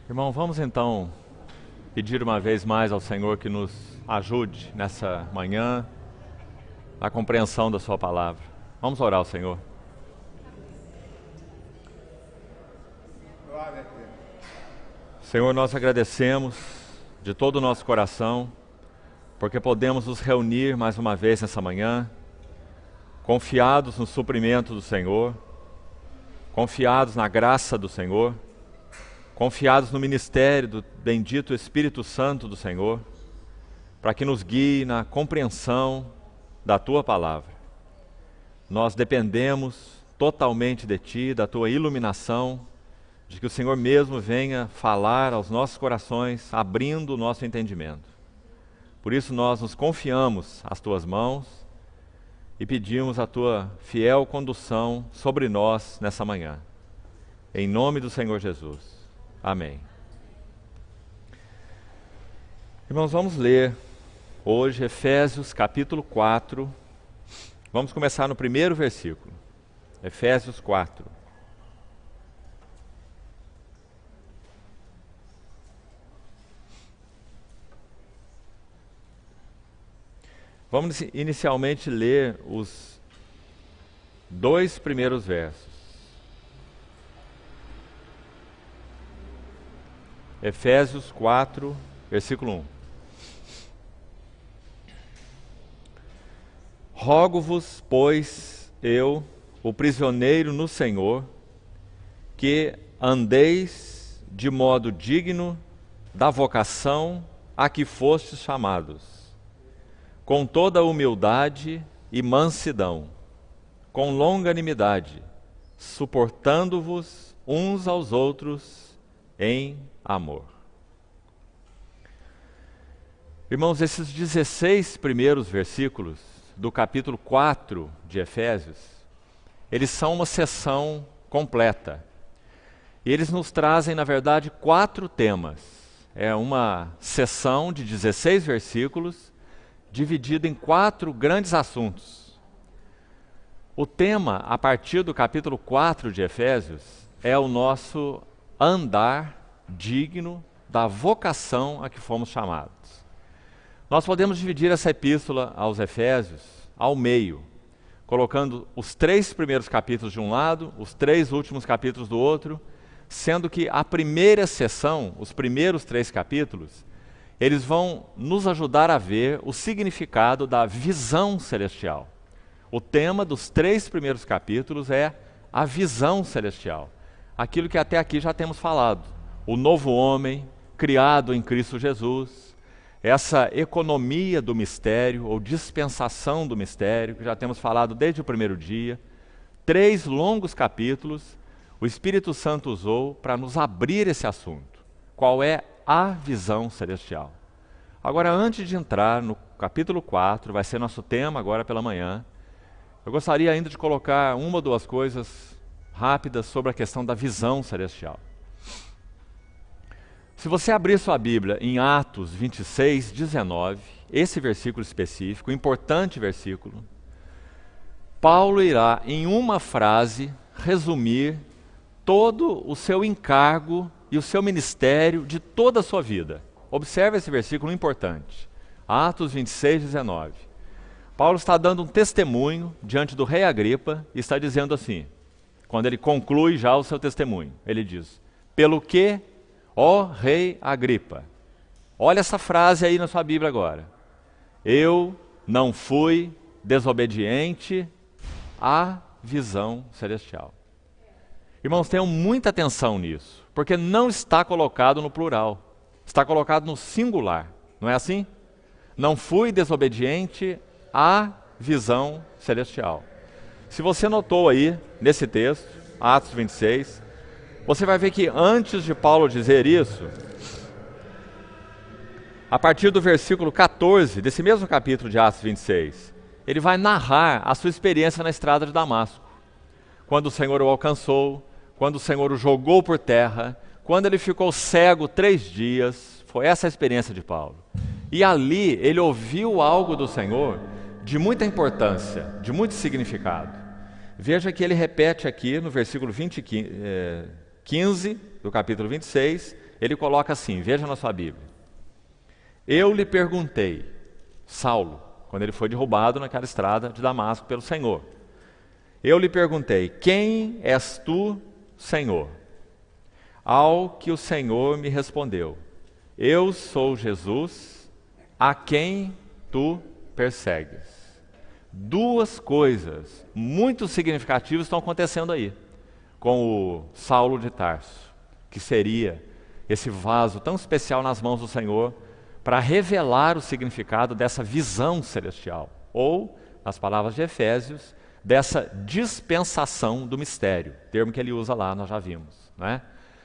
Irmão, vamos então pedir uma vez mais ao Senhor que nos ajude nessa manhã na compreensão da sua palavra. Vamos orar ao Senhor. Senhor, nós agradecemos de todo o nosso coração porque podemos nos reunir mais uma vez nessa manhã, confiados no suprimento do Senhor, confiados na graça do Senhor, confiados no ministério do bendito Espírito Santo do Senhor, para que nos guie na compreensão da Tua palavra. Nós dependemos totalmente de Ti, da Tua iluminação, de que o Senhor mesmo venha falar aos nossos corações, abrindo o nosso entendimento. Por isso nós nos confiamos às Tuas mãos e pedimos a Tua fiel condução sobre nós nessa manhã. Em nome do Senhor Jesus. Amém. Irmãos, vamos ler hoje Efésios capítulo 4. Vamos começar no primeiro versículo. Efésios 4. Vamos inicialmente ler os dois primeiros versos. Efésios 4, versículo 1. Rogo-vos, pois, eu, o prisioneiro no Senhor, que andeis de modo digno da vocação a que fostes chamados, com toda humildade e mansidão, com longanimidade, suportando-vos uns aos outros em amor. Irmãos, esses 16 primeiros versículos do capítulo 4 de Efésios, eles são uma sessão completa. E eles nos trazem, na verdade, 4 temas. É uma sessão de 16 versículos, dividida em 4 grandes assuntos. O tema, a partir do capítulo 4 de Efésios, é o nosso andar digno da vocação a que fomos chamados. Nós podemos dividir essa epístola aos Efésios ao meio, colocando os 3 primeiros capítulos de um lado, os 3 últimos capítulos do outro, sendo que a primeira sessão, os primeiros 3 capítulos, eles vão nos ajudar a ver o significado da visão celestial. O tema dos 3 primeiros capítulos é a visão celestial, aquilo que até aqui já temos falado. O novo homem, criado em Cristo Jesus, essa economia do mistério, ou dispensação do mistério, que já temos falado desde o primeiro dia. 3 longos capítulos, o Espírito Santo usou para nos abrir esse assunto. Qual é a visão celestial? Agora, antes de entrar no capítulo 4, vai ser nosso tema agora pela manhã, eu gostaria ainda de colocar uma ou 2 coisas rápidas sobre a questão da visão celestial. Se você abrir sua Bíblia em Atos 26, 19, esse versículo específico, importante versículo, Paulo irá, em uma frase, resumir todo o seu encargo e o seu ministério de toda a sua vida. Observe esse versículo importante. Atos 26, 19. Paulo está dando um testemunho diante do rei Agripa e está dizendo assim, quando ele conclui já o seu testemunho, ele diz: pelo que, ó rei Agripa, olha essa frase aí na sua Bíblia agora, eu não fui desobediente à visão celestial. Irmãos, tenham muita atenção nisso, porque não está colocado no plural, está colocado no singular, não é assim? Não fui desobediente à visão celestial. Se você notou aí, nesse texto, Atos 26, você vai ver que antes de Paulo dizer isso, a partir do versículo 14, desse mesmo capítulo de Atos 26, ele vai narrar a sua experiência na estrada de Damasco. Quando o Senhor o alcançou, quando o Senhor o jogou por terra, quando ele ficou cego 3 dias, foi essa a experiência de Paulo. E ali ele ouviu algo do Senhor de muita importância, de muito significado. Veja que ele repete aqui no versículo 15 do capítulo 26, ele coloca assim, veja na sua Bíblia. Eu lhe perguntei, Saulo, quando ele foi derrubado naquela estrada de Damasco pelo Senhor. Eu lhe perguntei, quem és tu, Senhor? Ao que o Senhor me respondeu, eu sou Jesus, a quem tu persegues. Duas coisas muito significativas estão acontecendo aí com o Saulo de Tarso, que seria esse vaso tão especial nas mãos do Senhor para revelar o significado dessa visão celestial, ou, nas palavras de Efésios, dessa dispensação do mistério, termo que ele usa lá, nós já vimos, né?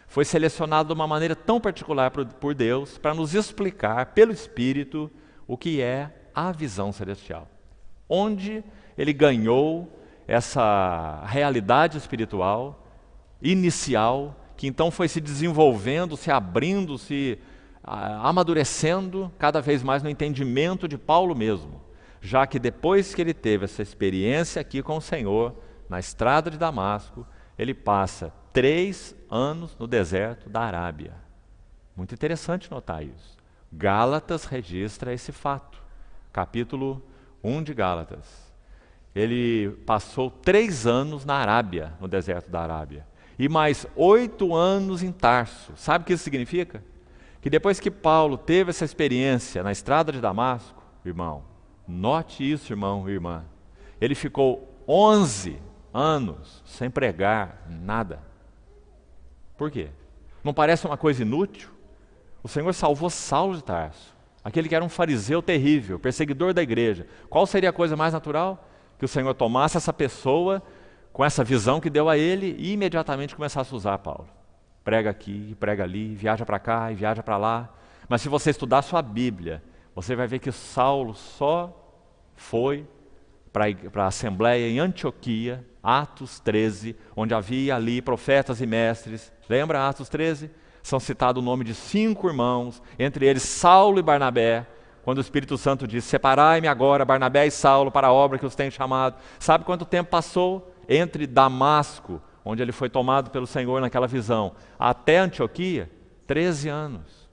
Foi selecionado de uma maneira tão particular por Deus para nos explicar, pelo Espírito, o que é a visão celestial. Onde ele ganhou essa realidade espiritual inicial, que então foi se desenvolvendo, se abrindo, se amadurecendo cada vez mais no entendimento de Paulo mesmo, já que depois que ele teve essa experiência aqui com o Senhor, na estrada de Damasco, ele passa 3 anos no deserto da Arábia. Muito interessante notar isso. Gálatas registra esse fato. Capítulo 1 de Gálatas. Ele passou 3 anos na Arábia, no deserto da Arábia. E mais 8 anos em Tarso. Sabe o que isso significa? Que depois que Paulo teve essa experiência na estrada de Damasco, irmão, note isso, irmão e irmã, ele ficou 11 anos sem pregar nada. Por quê? Não parece uma coisa inútil? O Senhor salvou Saulo de Tarso, aquele que era um fariseu terrível, perseguidor da igreja. Qual seria a coisa mais natural? Que o Senhor tomasse essa pessoa com essa visão que deu a ele e imediatamente começasse a usar Paulo. Prega aqui, prega ali, viaja para cá e viaja para lá. Mas se você estudar a sua Bíblia, você vai ver que Saulo só foi para a Assembleia em Antioquia, Atos 13, onde havia ali profetas e mestres. Lembra Atos 13? São citados o nome de 5 irmãos, entre eles Saulo e Barnabé, quando o Espírito Santo diz, separai-me agora, Barnabé e Saulo, para a obra que os tenho chamado. Sabe quanto tempo passou entre Damasco, onde ele foi tomado pelo Senhor naquela visão, até Antioquia? 13 anos.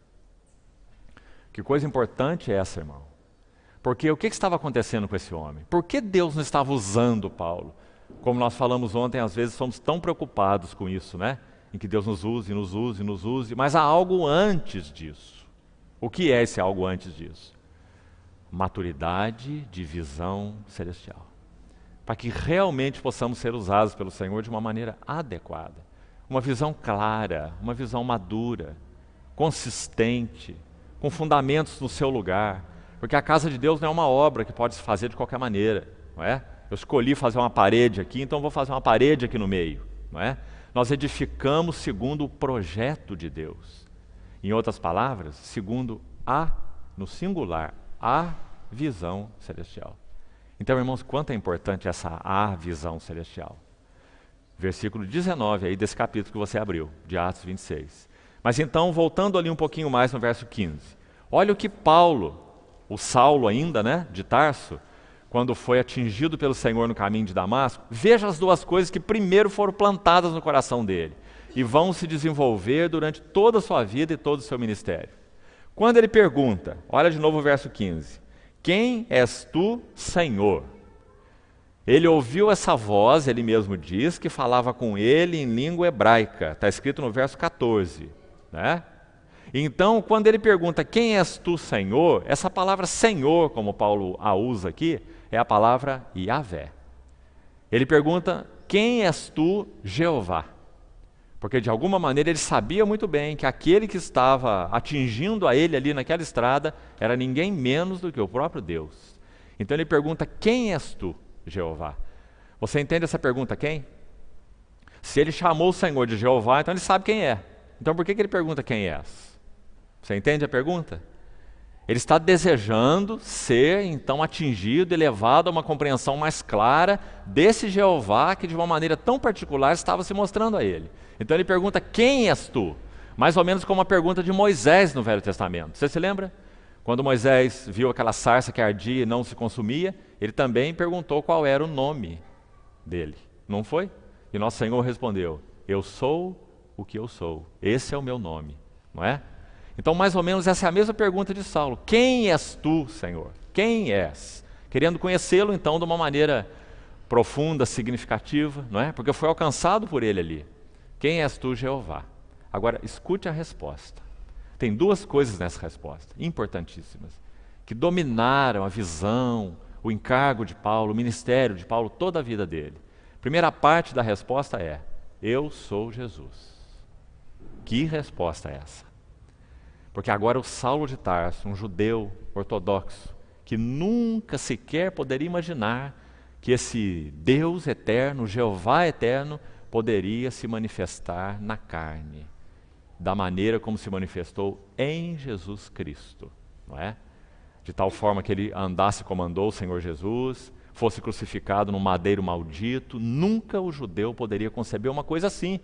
Que coisa importante é essa, irmão? Porque o que estava acontecendo com esse homem? Por que Deus não estava usando Paulo? Como nós falamos ontem, às vezes somos tão preocupados com isso, né? Em que Deus nos use, nos use, nos use, mas há algo antes disso. O que é esse algo antes disso? Maturidade de visão celestial. Para que realmente possamos ser usados pelo Senhor de uma maneira adequada. Uma visão clara, uma visão madura, consistente, com fundamentos no seu lugar. Porque a casa de Deus não é uma obra que pode se fazer de qualquer maneira, não é? Eu escolhi fazer uma parede aqui, então vou fazer uma parede aqui no meio, não é? Nós edificamos segundo o projeto de Deus. Em outras palavras, segundo no singular, a visão celestial. Então, irmãos, quanto é importante essa visão celestial. Versículo 19 aí desse capítulo que você abriu, de Atos 26. Mas então, voltando ali um pouquinho mais no verso 15. Olha o que Paulo, o Saulo ainda, né, de Tarso, quando foi atingido pelo Senhor no caminho de Damasco, veja as duas coisas que primeiro foram plantadas no coração dele e vão se desenvolver durante toda a sua vida e todo o seu ministério. Quando ele pergunta, olha de novo o verso 15, quem és tu, Senhor? Ele ouviu essa voz, ele mesmo diz, que falava com ele em língua hebraica, está escrito no verso 14, né? Então, quando ele pergunta, quem és tu, Senhor? Essa palavra Senhor, como Paulo a usa aqui, é a palavra Yahvé. Ele pergunta, quem és tu, Jeová? Porque de alguma maneira ele sabia muito bem que aquele que estava atingindo a ele ali naquela estrada era ninguém menos do que o próprio Deus. Então ele pergunta, quem és tu, Jeová? Você entende essa pergunta, quem? Se ele chamou o Senhor de Jeová, então ele sabe quem é. Então por que ele pergunta quem és? Você entende a pergunta? Ele está desejando ser, então, atingido e levado a uma compreensão mais clara desse Jeová que, de uma maneira tão particular, estava se mostrando a ele. Então ele pergunta, quem és tu? Mais ou menos como a pergunta de Moisés no Velho Testamento. Você se lembra? Quando Moisés viu aquela sarça que ardia e não se consumia, ele também perguntou qual era o nome dele. Não foi? E nosso Senhor respondeu, eu sou o que eu sou. Esse é o meu nome. não é? Então, mais ou menos, essa é a mesma pergunta de Saulo. Quem és tu, Senhor? Quem és? Querendo conhecê-lo, então, de uma maneira profunda, significativa, não é? Porque foi alcançado por ele ali. Quem és tu, Jeová? Agora, escute a resposta. Tem duas coisas nessa resposta, importantíssimas, que dominaram a visão, o encargo de Paulo, o ministério de Paulo, toda a vida dele. Primeira parte da resposta é: eu sou Jesus. Que resposta é essa? Porque agora o Saulo de Tarso, um judeu ortodoxo, que nunca sequer poderia imaginar que esse Deus eterno, Jeová eterno, poderia se manifestar na carne, da maneira como se manifestou em Jesus Cristo, não é? De tal forma que ele andasse como andou o Senhor Jesus, fosse crucificado num madeiro maldito. Nunca o judeu poderia conceber uma coisa assim,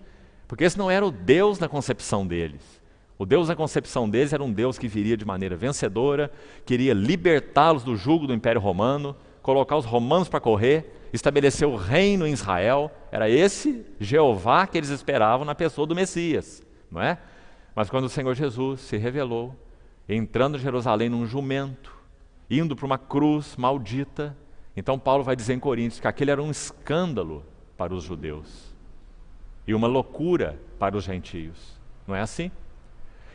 porque esse não era o Deus na concepção deles. O Deus na concepção deles era um Deus que viria de maneira vencedora, queria libertá-los do jugo do Império Romano, colocar os romanos para correr, estabelecer o reino em Israel. Era esse Jeová que eles esperavam na pessoa do Messias, não é? Mas quando o Senhor Jesus se revelou, entrando em Jerusalém num jumento, indo para uma cruz maldita, então Paulo vai dizer em Coríntios que aquele era um escândalo para os judeus e uma loucura para os gentios. Não é assim?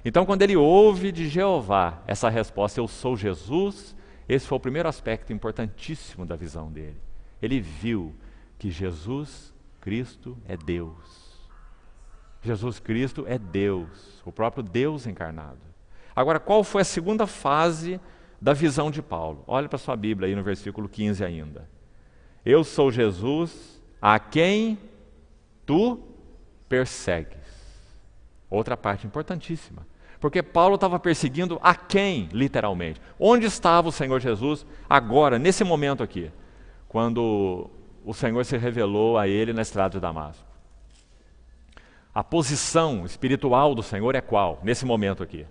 Então, quando ele ouve de Jeová essa resposta, eu sou Jesus, esse foi o primeiro aspecto importantíssimo da visão dele. Ele viu que Jesus Cristo é Deus. Jesus Cristo é Deus, o próprio Deus encarnado. Agora, qual foi a segunda fase da visão de Paulo? Olha para a sua Bíblia aí no versículo 15 ainda. Eu sou Jesus a quem tu persegues. Outra parte importantíssima. Porque Paulo estava perseguindo a quem, literalmente? Onde estava o Senhor Jesus agora, nesse momento aqui? Quando o Senhor se revelou a ele na estrada de Damasco. A posição espiritual do Senhor é qual, nesse momento aqui?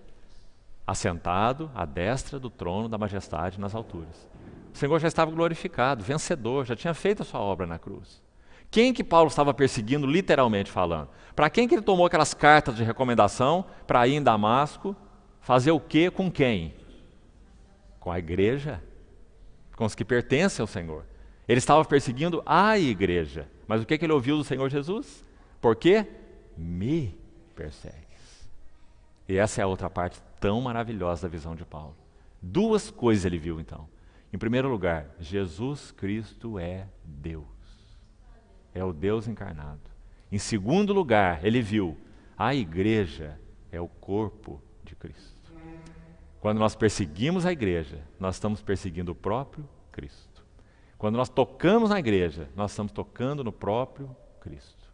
Assentado à destra do trono da majestade nas alturas. O Senhor já estava glorificado, vencedor, já tinha feito a sua obra na cruz. Quem que Paulo estava perseguindo, literalmente falando? Para quem que ele tomou aquelas cartas de recomendação para ir em Damasco? Fazer o quê com quem? Com a igreja, com os que pertencem ao Senhor. Ele estava perseguindo a igreja. Mas o que ele ouviu do Senhor Jesus? Por quê? Me persegues. E essa é a outra parte tão maravilhosa da visão de Paulo. Duas coisas ele viu então. Em primeiro lugar, Jesus Cristo é Deus. É o Deus encarnado. Em segundo lugar, ele viu, a igreja é o corpo de Cristo. Quando nós perseguimos a igreja, nós estamos perseguindo o próprio Cristo. Quando nós tocamos na igreja, nós estamos tocando no próprio Cristo.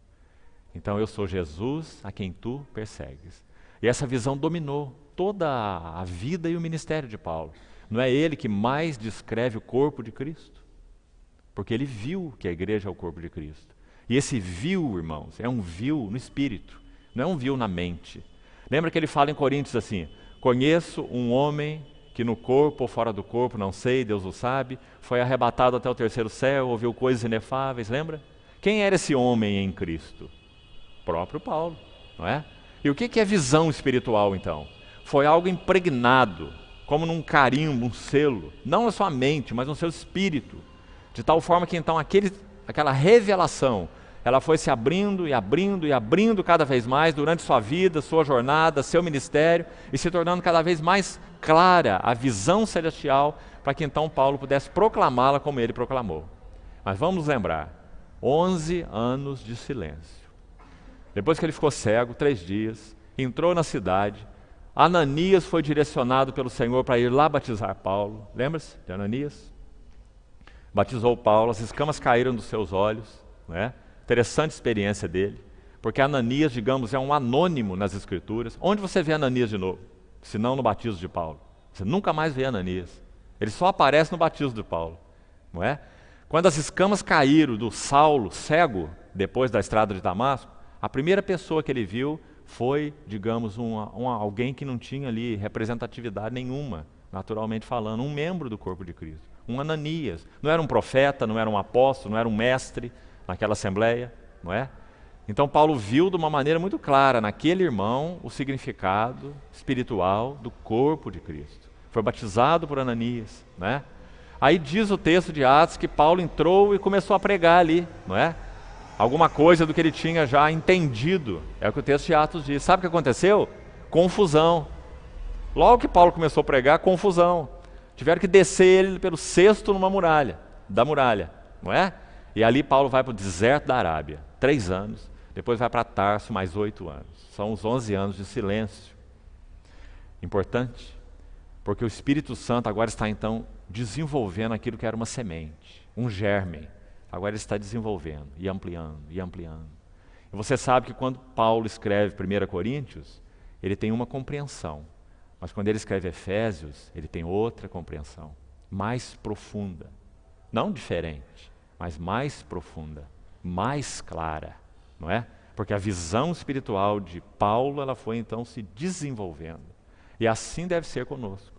Então eu sou Jesus a quem tu persegues. E essa visão dominou toda a vida e o ministério de Paulo. Não é ele que mais descreve o corpo de Cristo? Porque ele viu que a igreja é o corpo de Cristo. E esse viu, irmãos, é um viu no espírito, não é um viu na mente. Lembra que ele fala em Coríntios assim: conheço um homem que no corpo ou fora do corpo, não sei, Deus o sabe, foi arrebatado até o terceiro céu, ouviu coisas inefáveis, lembra? Quem era esse homem em Cristo? O próprio Paulo, não é? E o que é visão espiritual então? Foi algo impregnado, como num carimbo, um selo, não na sua mente, mas no seu espírito. De tal forma que então aquela revelação, ela foi se abrindo e abrindo e abrindo cada vez mais durante sua vida, sua jornada, seu ministério, e se tornando cada vez mais clara a visão celestial, para que então Paulo pudesse proclamá-la como ele proclamou. Mas vamos lembrar, 11 anos de silêncio. Depois que ele ficou cego, 3 dias, entrou na cidade, Ananias foi direcionado pelo Senhor para ir lá batizar Paulo. Lembra-se de Ananias? Batizou Paulo, as escamas caíram dos seus olhos, né? Interessante experiência dele, porque Ananias, digamos, é um anônimo nas Escrituras. Onde você vê Ananias de novo? Se não no batismo de Paulo. Você nunca mais vê Ananias. Ele só aparece no batismo de Paulo, não é? Quando as escamas caíram do Saulo, cego, depois da estrada de Damasco, a primeira pessoa que ele viu foi, digamos, alguém que não tinha ali representatividade nenhuma, naturalmente falando, um membro do corpo de Cristo. Um Ananias, não era um profeta, não era um apóstolo, não era um mestre naquela assembleia, não é? Então Paulo viu de uma maneira muito clara naquele irmão o significado espiritual do corpo de Cristo. Foi batizado por Ananias, né? Aí diz o texto de Atos que Paulo entrou e começou a pregar ali, não é? Alguma coisa do que ele tinha já entendido. É o que o texto de Atos diz. Sabe o que aconteceu? Confusão. Logo que Paulo começou a pregar, confusão. Tiveram que descer ele pelo cesto numa muralha, da muralha, não é? E ali Paulo vai para o deserto da Arábia, 3 anos. Depois vai para Tarso, mais 8 anos. São os 11 anos de silêncio. Importante, porque o Espírito Santo agora está então desenvolvendo aquilo que era uma semente, um germe. Agora ele está desenvolvendo e ampliando, e ampliando. E você sabe que quando Paulo escreve 1 Coríntios, ele tem uma compreensão. Mas quando ele escreve Efésios, ele tem outra compreensão, mais profunda. Não diferente, mas mais profunda, mais clara, não é? Porque a visão espiritual de Paulo, ela foi então se desenvolvendo. E assim deve ser conosco.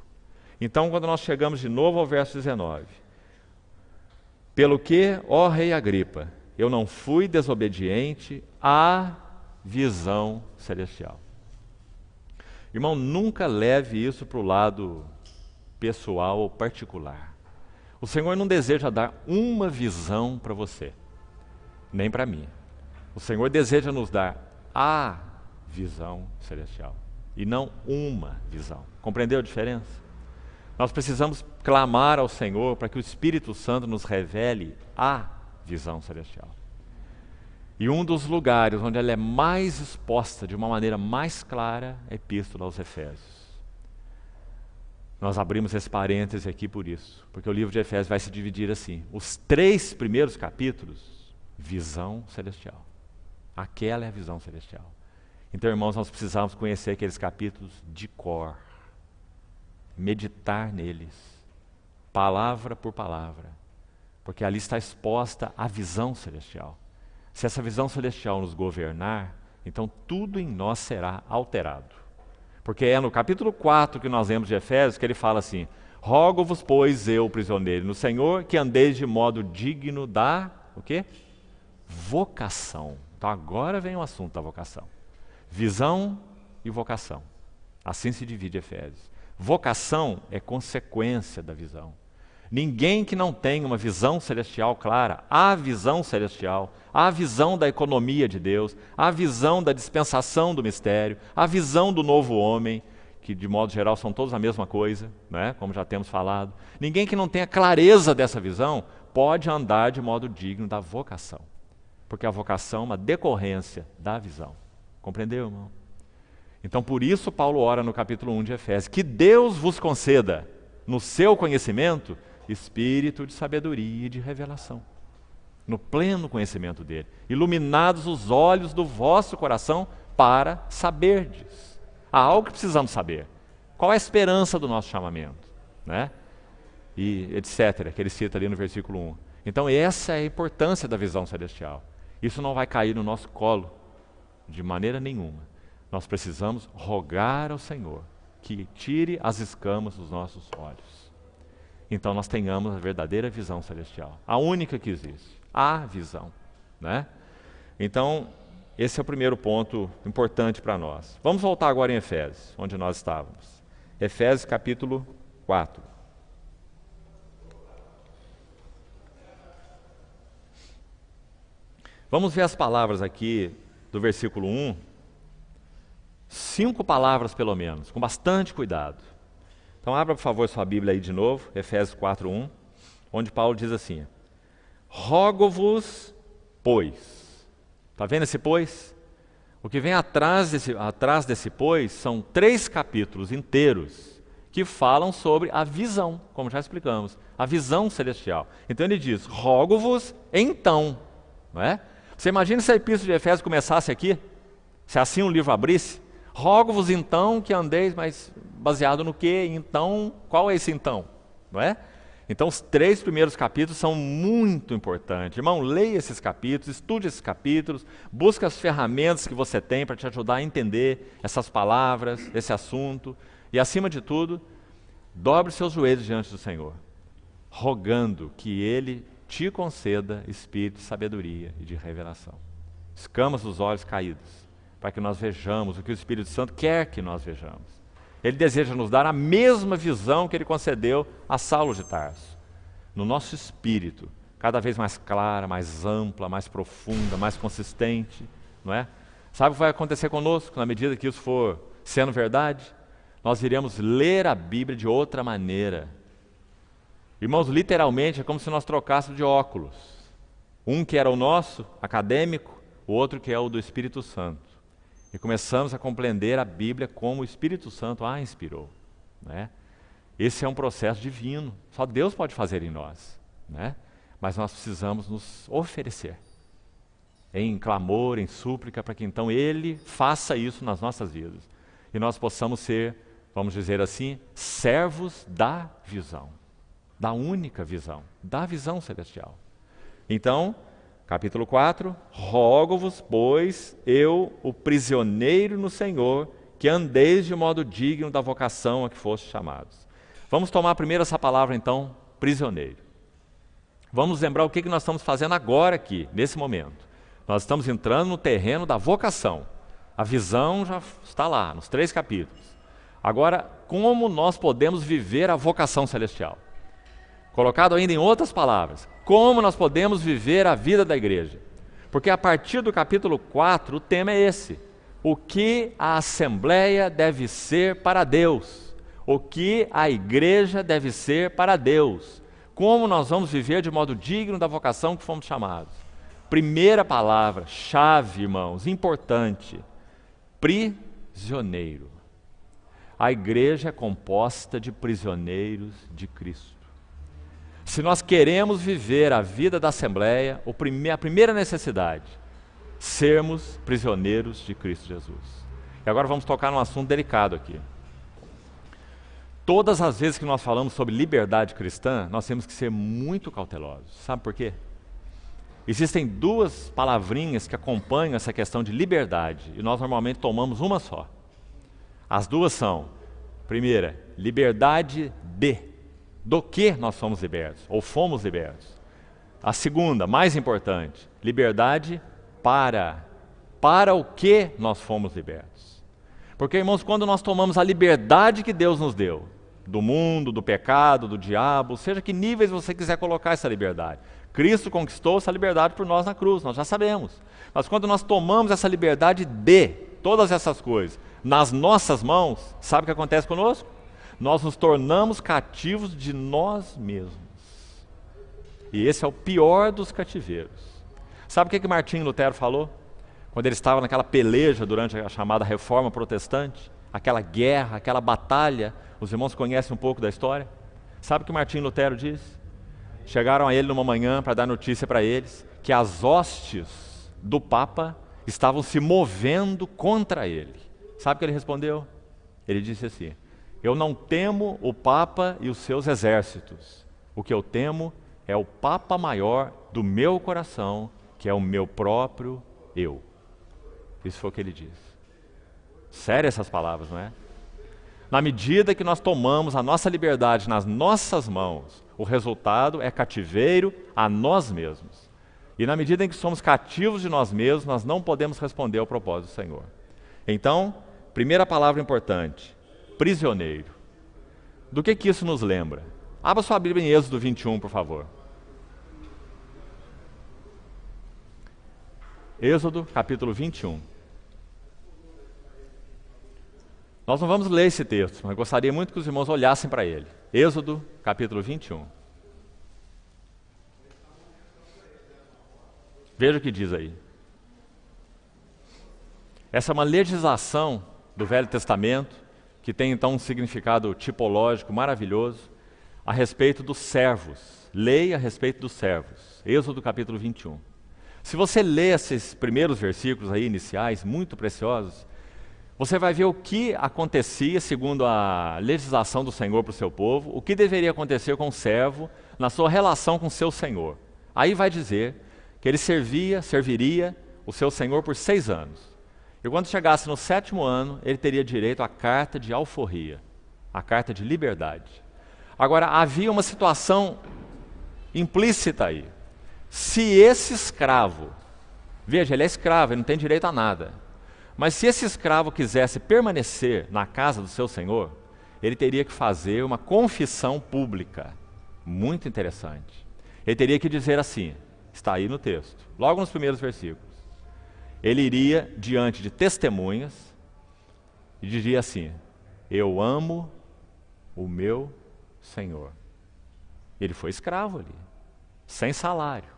Então, quando nós chegamos de novo ao verso 19, pelo que, ó rei Agripa, eu não fui desobediente à visão celestial. Irmão, nunca leve isso para o lado pessoal ou particular. O Senhor não deseja dar uma visão para você, nem para mim. O Senhor deseja nos dar a visão celestial e não uma visão. Compreendeu a diferença? Nós precisamos clamar ao Senhor para que o Espírito Santo nos revele a visão celestial. E um dos lugares onde ela é mais exposta de uma maneira mais clara é a Epístola aos Efésios. Nós abrimos esse parêntese aqui por isso, porque o livro de Efésios vai se dividir assim. Os 3 primeiros capítulos, visão celestial. Aquela é a visão celestial. Então, irmãos, nós precisamos conhecer aqueles capítulos de cor. Meditar neles, palavra por palavra, porque ali está exposta a visão celestial. Se essa visão celestial nos governar, então tudo em nós será alterado. Porque é no capítulo 4 que nós lemos de Efésios que ele fala assim: rogo-vos, pois, eu, prisioneiro no Senhor, que andeis de modo digno da, o quê? Vocação. Então agora vem o assunto da vocação. Visão e vocação. Assim se divide Efésios. Vocação é consequência da visão. Ninguém que não tenha uma visão celestial clara, a visão celestial, a visão da economia de Deus, a visão da dispensação do mistério, a visão do novo homem, que de modo geral são todos a mesma coisa, né? Como já temos falado. Ninguém que não tenha clareza dessa visão pode andar de modo digno da vocação. Porque a vocação é uma decorrência da visão. Compreendeu, irmão? Então, por isso, Paulo ora no capítulo 1 de Efésios, que Deus vos conceda, no seu conhecimento, espírito de sabedoria e de revelação. No pleno conhecimento dele. Iluminados os olhos do vosso coração para saberdes. Há algo que precisamos saber. Qual é a esperança do nosso chamamento? Né? E etc., que ele cita ali no versículo 1. Então, essa é a importância da visão celestial. Isso não vai cair no nosso colo, de maneira nenhuma. Nós precisamos rogar ao Senhor que tire as escamas dos nossos olhos. Então nós tenhamos a verdadeira visão celestial, a única que existe, a visão, né? Então, esse é o primeiro ponto importante para nós. Vamos voltar agora em Efésios, onde nós estávamos. Efésios capítulo 4. Vamos ver as palavras aqui do versículo 1. 5 palavras pelo menos, com bastante cuidado. Então abra por favor sua Bíblia aí de novo, Efésios 4:1, onde Paulo diz assim: rogo-vos, pois. Está vendo esse pois? O que vem atrás desse pois são 3 capítulos inteiros que falam sobre a visão, como já explicamos, a visão celestial. Então ele diz, rogo-vos então, não é? Você imagina se a Epístola de Efésios começasse aqui? Se assim o livro abrisse? Rogo-vos então que andeis, mas baseado no quê? Então, qual é esse então? Não é? Então os 3 primeiros capítulos são muito importantes. Irmão, leia esses capítulos, estude esses capítulos, busque as ferramentas que você tem para te ajudar a entender essas palavras, esse assunto. E acima de tudo, dobre seus joelhos diante do Senhor, rogando que Ele te conceda espírito de sabedoria e de revelação. escamas dos olhos caídas, para que nós vejamos o que o Espírito Santo quer que nós vejamos. Ele deseja nos dar a mesma visão que ele concedeu a Saulo de Tarso, no nosso espírito, cada vez mais clara, mais ampla, mais profunda, mais consistente, não é? Sabe o que vai acontecer conosco na medida que isso for sendo verdade? Nós iremos ler a Bíblia de outra maneira. Irmãos, literalmente é como se nós trocássemos de óculos. Um que era o nosso, acadêmico, o outro que é o do Espírito Santo. E começamos a compreender a Bíblia como o Espírito Santo a inspirou, né? Esse é um processo divino, só Deus pode fazer em nós, né? Mas nós precisamos nos oferecer em clamor, em súplica, para que então Ele faça isso nas nossas vidas. E nós possamos ser, vamos dizer assim, servos da visão, da única visão, da visão celestial. Então, capítulo 4, rogo-vos, pois, eu, o prisioneiro no Senhor, que andeis de modo digno da vocação a que fostes chamados. Vamos tomar primeiro essa palavra então, prisioneiro. Vamos lembrar o que nós estamos fazendo agora aqui, nesse momento. Nós estamos entrando no terreno da vocação. A visão já está lá, nos 3 capítulos. Agora, como nós podemos viver a vocação celestial? Colocado ainda em outras palavras, como nós podemos viver a vida da igreja? Porque a partir do capítulo 4, o tema é esse. O que a Assembleia deve ser para Deus? O que a igreja deve ser para Deus? Como nós vamos viver de modo digno da vocação que fomos chamados? Primeira palavra, chave, irmãos, importante. Prisioneiro. A igreja é composta de prisioneiros de Cristo. Se nós queremos viver a vida da Assembleia, a primeira necessidade, sermos prisioneiros de Cristo Jesus. E agora vamos tocar num assunto delicado aqui. Todas as vezes que nós falamos sobre liberdade cristã, nós temos que ser muito cautelosos. Sabe por quê? Existem 2 palavrinhas que acompanham essa questão de liberdade, e nós normalmente tomamos uma só. As 2 são, primeira, liberdade do que nós somos libertos, ou fomos libertos. A segunda, mais importante, liberdade para o que nós fomos libertos. Porque, irmãos, quando nós tomamos a liberdade que Deus nos deu, do mundo, do pecado, do diabo, seja que níveis você quiser colocar essa liberdade, Cristo conquistou essa liberdade por nós na cruz, nós já sabemos. Mas quando nós tomamos essa liberdade de todas essas coisas nas nossas mãos, sabe o que acontece conosco? Nós nos tornamos cativos de nós mesmos. E esse é o pior dos cativeiros. Sabe o que Martinho Lutero falou? Quando ele estava naquela peleja durante a chamada Reforma Protestante, aquela guerra, aquela batalha, os irmãos conhecem um pouco da história? Sabe o que Martinho Lutero disse? Chegaram a ele numa manhã para dar notícia para eles que as hostes do Papa estavam se movendo contra ele. Sabe o que ele respondeu? Ele disse assim: eu não temo o Papa e os seus exércitos. O que eu temo é o Papa maior do meu coração, que é o meu próprio eu. Isso foi o que ele disse. Sério essas palavras, não é? Na medida que nós tomamos a nossa liberdade nas nossas mãos, o resultado é cativeiro a nós mesmos. E na medida em que somos cativos de nós mesmos, nós não podemos responder ao propósito do Senhor. Então, primeira palavra importante, prisioneiro. Do que isso nos lembra? Abra sua Bíblia em Êxodo 21, por favor. Êxodo, capítulo 21. Nós não vamos ler esse texto, mas gostaria muito que os irmãos olhassem para ele. Êxodo, capítulo 21. Veja o que diz aí. Essa é uma legislação do Velho Testamento, que tem então um significado tipológico maravilhoso, a respeito dos servos. Lei a respeito dos servos. Êxodo, capítulo 21. Se você ler esses primeiros versículos aí iniciais, muito preciosos, você vai ver o que acontecia, segundo a legislação do Senhor para o seu povo, o que deveria acontecer com o servo na sua relação com o seu Senhor. Aí vai dizer que ele serviria o seu Senhor por 6 anos. E quando chegasse no 7º ano, ele teria direito à carta de alforria, a carta de liberdade. Agora, havia uma situação implícita aí. Se esse escravo Veja, ele é escravo, ele não tem direito a nada. Mas se esse escravo quisesse permanecer na casa do seu senhor, ele teria que fazer uma confissão pública. Muito interessante. Ele teria que dizer assim, está aí no texto, logo nos primeiros versículos. Ele iria diante de testemunhas e diria assim, eu amo o meu senhor. Ele foi escravo ali, sem salário,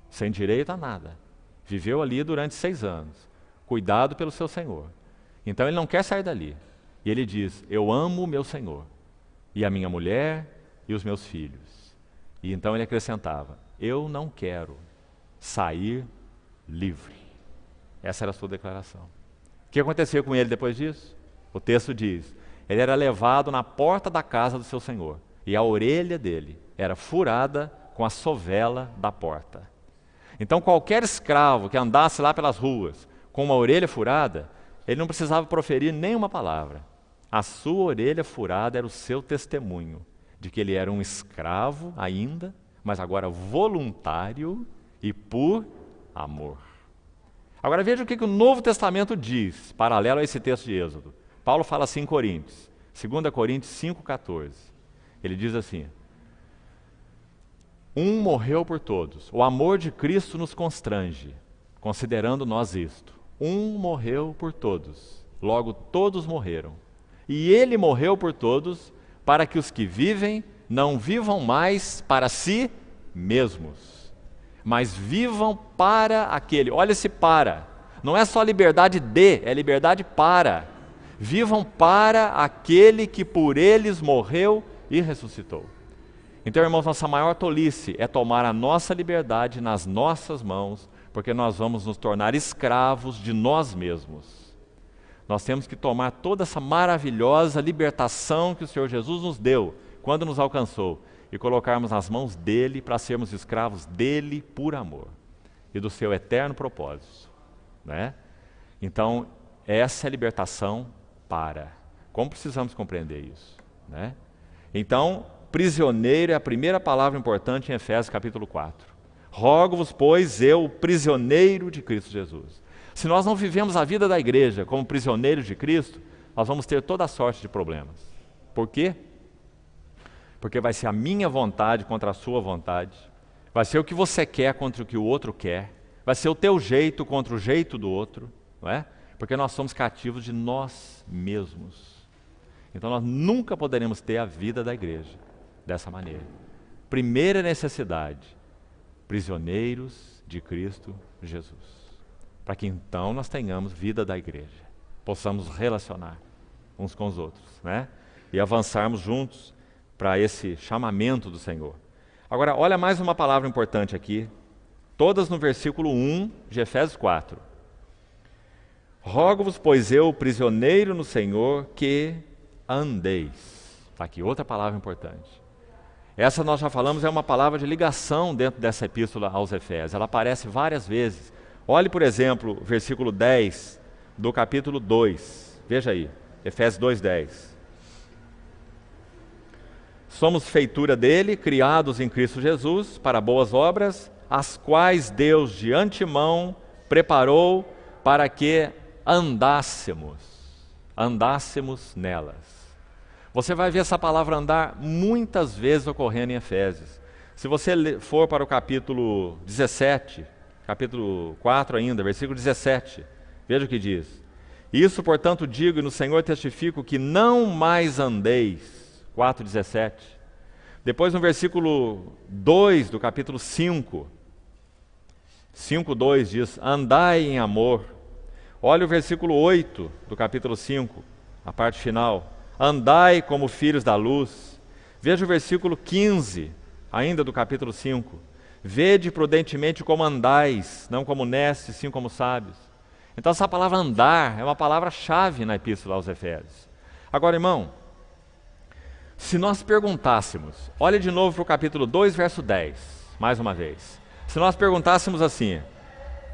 sem direito a nada. Viveu ali durante 6 anos, cuidado pelo seu senhor. Então ele não quer sair dali. E ele diz, eu amo o meu senhor, e a minha mulher e os meus filhos. E então ele acrescentava, eu não quero sair livre. Essa era a sua declaração. O que aconteceu com ele depois disso? O texto diz, ele era levado na porta da casa do seu senhor, e a orelha dele era furada com a sovela da porta. Então qualquer escravo que andasse lá pelas ruas com uma orelha furada, ele não precisava proferir nenhuma palavra. A sua orelha furada era o seu testemunho de que ele era um escravo ainda, mas agora voluntário e por amor. Agora veja o que o Novo Testamento diz, paralelo a esse texto de Êxodo. Paulo fala assim em Coríntios, 2 Coríntios 5,14. Ele diz assim, um morreu por todos, o amor de Cristo nos constrange, considerando nós isto. Um morreu por todos, logo todos morreram. E ele morreu por todos, para que os que vivem não vivam mais para si mesmos, mas vivam para aquele. Olha esse para, não é só liberdade de, é liberdade para. Vivam para aquele que por eles morreu e ressuscitou. Então, irmãos, nossa maior tolice é tomar a nossa liberdade nas nossas mãos, porque nós vamos nos tornar escravos de nós mesmos. Nós temos que tomar toda essa maravilhosa libertação que o Senhor Jesus nos deu, quando nos alcançou, e colocarmos nas mãos dele para sermos escravos dele por amor e do seu eterno propósito, né? Então, essa é a libertação para. Como precisamos compreender isso, né? Então, prisioneiro é a primeira palavra importante em Efésios capítulo 4. Rogo-vos, pois, eu, prisioneiro de Cristo Jesus. Se nós não vivemos a vida da igreja como prisioneiros de Cristo, nós vamos ter toda a sorte de problemas. Por quê? Porque vai ser a minha vontade contra a sua vontade, vai ser o que você quer contra o que o outro quer, vai ser o teu jeito contra o jeito do outro, não é? Porque nós somos cativos de nós mesmos. Então nós nunca poderemos ter a vida da igreja dessa maneira. Primeira necessidade, prisioneiros de Cristo Jesus. Para que então nós tenhamos vida da igreja, possamos relacionar uns com os outros, né? E avançarmos juntos para esse chamamento do Senhor. Agora, olha mais uma palavra importante aqui, todas no versículo 1 de Efésios 4. Rogo-vos, pois eu, prisioneiro no Senhor, que andeis. Está aqui outra palavra importante. Essa nós já falamos, é uma palavra de ligação dentro dessa epístola aos Efésios. Ela aparece várias vezes. Olhe, por exemplo, o versículo 10 do capítulo 2. Veja aí, Efésios 2:10. Somos feitura dele, criados em Cristo Jesus, para boas obras, as quais Deus de antemão preparou para que andássemos nelas. Você vai ver essa palavra andar muitas vezes ocorrendo em Efésios. Se você for para o capítulo 17, capítulo 4 ainda, versículo 17, veja o que diz. Isso, portanto, digo e no Senhor testifico que não mais andeis, 4:17. Depois no versículo 2 do capítulo 5, 5:2 diz, andai em amor. Olha o versículo 8 do capítulo 5, a parte final. Andai como filhos da luz. Veja o versículo 15, ainda do capítulo 5. Vede prudentemente como andais, não como nestes, sim como sábios. Então essa palavra andar é uma palavra-chave na epístola aos Efésios. Agora, irmão, se nós perguntássemos, olha de novo para o capítulo 2, verso 10, mais uma vez. Se nós perguntássemos assim,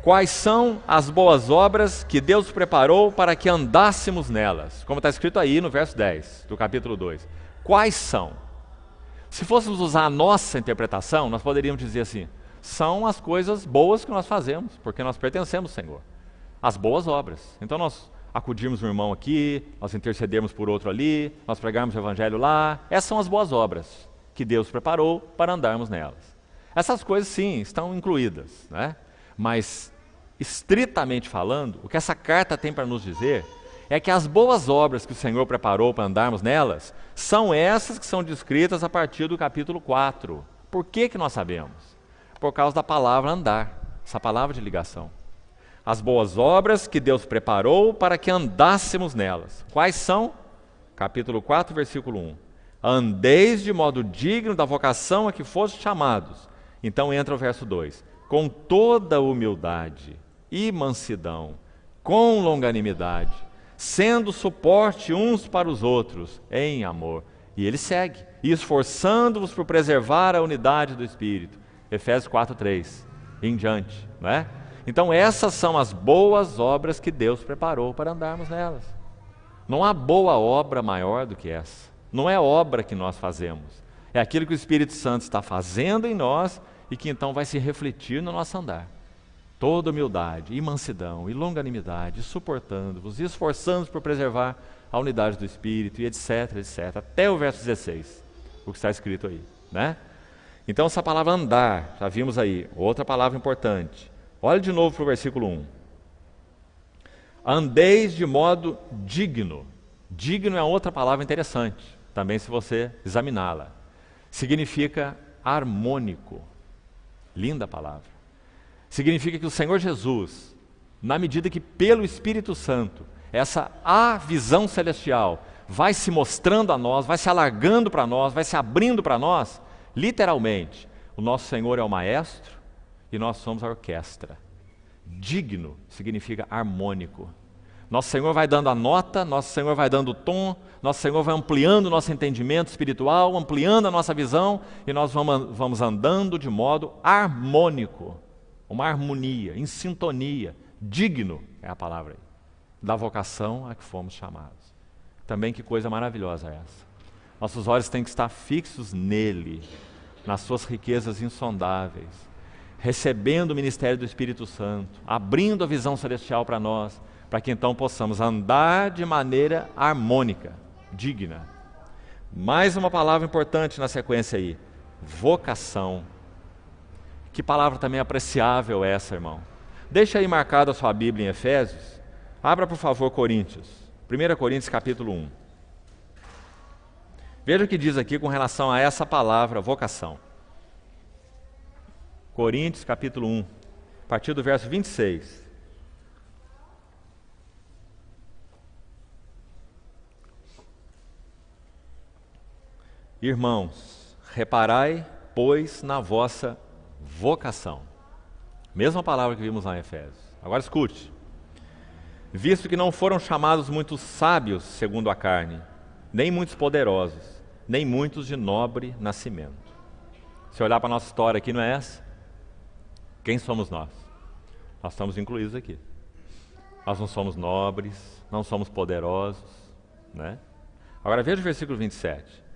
quais são as boas obras que Deus preparou para que andássemos nelas? Como está escrito aí no verso 10 do capítulo 2. Quais são? Se fôssemos usar a nossa interpretação, nós poderíamos dizer assim, são as coisas boas que nós fazemos, porque nós pertencemos ao Senhor. As boas obras. Então nós acudirmos um irmão aqui, nós intercedermos por outro ali, nós pregarmos o evangelho lá. Essas são as boas obras que Deus preparou para andarmos nelas. Essas coisas sim, estão incluídas, né? Mas, estritamente falando, o que essa carta tem para nos dizer é que as boas obras que o Senhor preparou para andarmos nelas são essas que são descritas a partir do capítulo 4. Por que nós sabemos? Por causa da palavra andar, essa palavra de ligação. As boas obras que Deus preparou para que andássemos nelas. Quais são? Capítulo 4, versículo 1. Andeis de modo digno da vocação a que fostes chamados. Então entra o verso 2. Com toda humildade e mansidão, com longanimidade, sendo suporte uns para os outros, em amor. E ele segue. E esforçando-vos por preservar a unidade do Espírito. Efésios 4, 3. Em diante, não é? Então essas são as boas obras que Deus preparou para andarmos nelas. Não há boa obra maior do que essa. Não é obra que nós fazemos. É aquilo que o Espírito Santo está fazendo em nós e que então vai se refletir no nosso andar. Toda humildade e mansidão e longanimidade, suportando-vos e esforçando-vos por preservar a unidade do Espírito e etc, etc. Até o verso 16, o que está escrito aí, né? Então essa palavra andar, já vimos aí, outra palavra importante. Olha de novo para o versículo 1. Andeis de modo digno. Digno é outra palavra interessante, também se você examiná-la. Significa harmônico. Linda palavra. Significa que o Senhor Jesus, na medida que pelo Espírito Santo, a visão celestial vai se mostrando a nós, vai se alargando para nós, vai se abrindo para nós, literalmente, o nosso Senhor é o maestro e nós somos a orquestra. Digno significa harmônico. Nosso Senhor vai dando a nota, nosso Senhor vai dando o tom, nosso Senhor vai ampliando o nosso entendimento espiritual, ampliando a nossa visão, e nós vamos andando de modo harmônico, uma harmonia, em sintonia, digno é a palavra aí, da vocação a que fomos chamados. Também que coisa maravilhosa é essa. Nossos olhos têm que estar fixos nele, nas suas riquezas insondáveis, recebendo o ministério do Espírito Santo, abrindo a visão celestial para nós, para que então possamos andar de maneira harmônica, digna. Mais uma palavra importante na sequência aí, vocação. Que palavra também apreciável essa, irmão. Deixa aí marcada a sua Bíblia em Efésios. Abra, por favor, Coríntios. 1 Coríntios, capítulo 1. Veja o que diz aqui com relação a essa palavra, vocação. Coríntios, capítulo 1, a partir do verso 26. Irmãos, reparai, pois, na vossa vocação. Mesma palavra que vimos lá em Efésios. Agora escute. Visto que não foram chamados muitos sábios segundo a carne, nem muitos poderosos, nem muitos de nobre nascimento. Se olhar para a nossa história aqui, não é essa? Quem somos nós? Nós estamos incluídos aqui. Nós não somos nobres, não somos poderosos, né? Agora veja o versículo 27.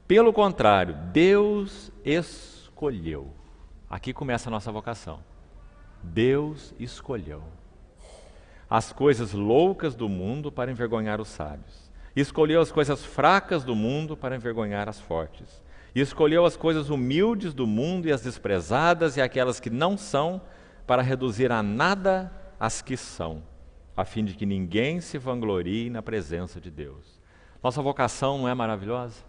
Pelo contrário, Deus escolheu. Aqui começa a nossa vocação. Deus escolheu as coisas loucas do mundo para envergonhar os sábios. Escolheu as coisas fracas do mundo para envergonhar as fortes. Escolheu as coisas humildes do mundo e as desprezadas e aquelas que não são, para reduzir a nada as que são, a fim de que ninguém se vanglorie na presença de Deus. Nossa vocação não é maravilhosa?